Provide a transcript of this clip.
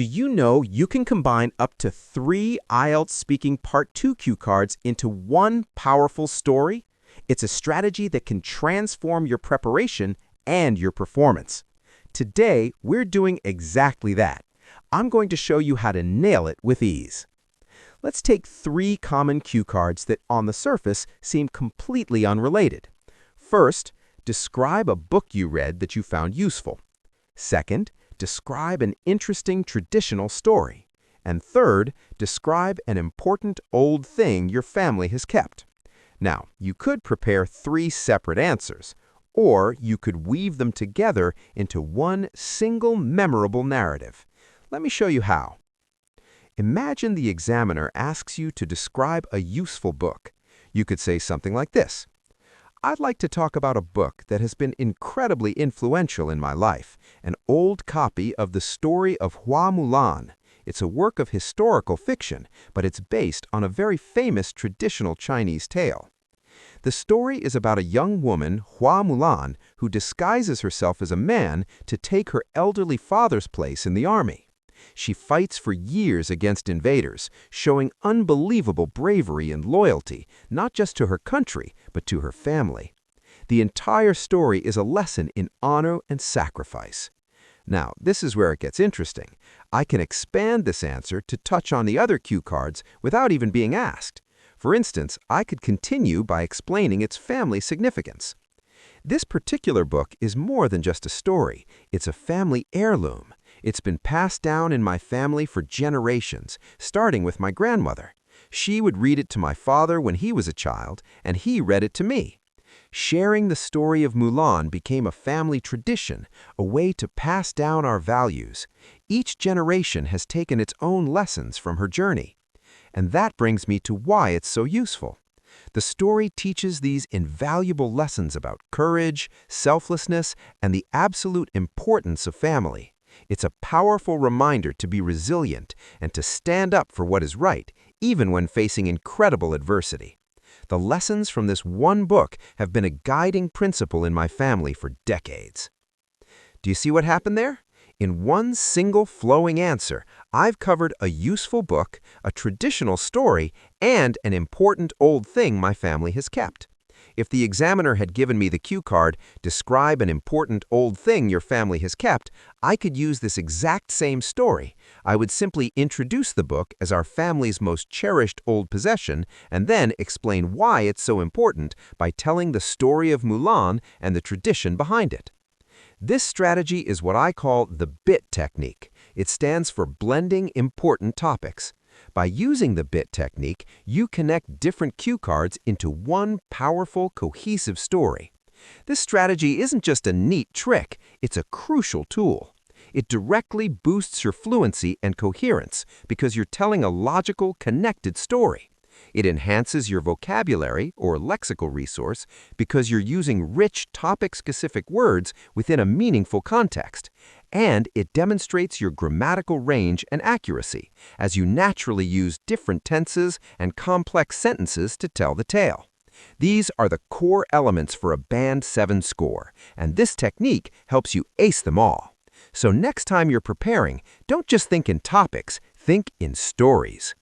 Do you know you can combine up to 3 IELTS Speaking Part 2 cue cards into one powerful story? It's a strategy that can transform your preparation and your performance. Today, we're doing exactly that. I'm going to show you how to nail it with ease. Let's take 3 common cue cards that on the surface seem completely unrelated. First, describe a book you read that you found useful. Second, describe an interesting traditional story. And third, describe an important old thing your family has kept. Now, you could prepare 3 separate answers, or you could weave them together into one single memorable narrative. Let me show you how. Imagine the examiner asks you to describe a useful book. You could say something like this. I'd like to talk about a book that has been incredibly influential in my life, an old copy of the story of Hua Mulan. It's a work of historical fiction, but it's based on a very famous traditional Chinese tale. The story is about a young woman, Hua Mulan, who disguises herself as a man to take her elderly father's place in the army. She fights for years against invaders, showing unbelievable bravery and loyalty, not just to her country, but to her family. The entire story is a lesson in honor and sacrifice. Now, this is where it gets interesting. I can expand this answer to touch on the other cue cards without even being asked. For instance, I could continue by explaining its family significance. This particular book is more than just a story. It's a family heirloom. It's been passed down in my family for generations, starting with my grandmother. She would read it to my father when he was a child, and he read it to me. Sharing the story of Mulan became a family tradition, a way to pass down our values. Each generation has taken its own lessons from her journey. And that brings me to why it's so useful. The story teaches these invaluable lessons about courage, selflessness, and the absolute importance of family. It's a powerful reminder to be resilient and to stand up for what is right, even when facing incredible adversity. The lessons from this one book have been a guiding principle in my family for decades. Do you see what happened there? In one single flowing answer, I've covered a useful book, a traditional story, and an important old thing my family has kept. If the examiner had given me the cue card, describe an important old thing your family has kept, I could use this exact same story. I would simply introduce the book as our family's most cherished old possession and then explain why it's so important by telling the story of Mulan and the tradition behind it. This strategy is what I call the bit technique. It stands for blending important topics. By using the bit technique, you connect different cue cards into one powerful, cohesive story. This strategy isn't just a neat trick, it's a crucial tool. It directly boosts your fluency and coherence because you're telling a logical, connected story. It enhances your vocabulary or lexical resource because you're using rich, topic-specific words within a meaningful context. And it demonstrates your grammatical range and accuracy, as you naturally use different tenses and complex sentences to tell the tale. These are the core elements for a Band 7 score, and this technique helps you ace them all. So next time you're preparing, don't just think in topics, think in stories.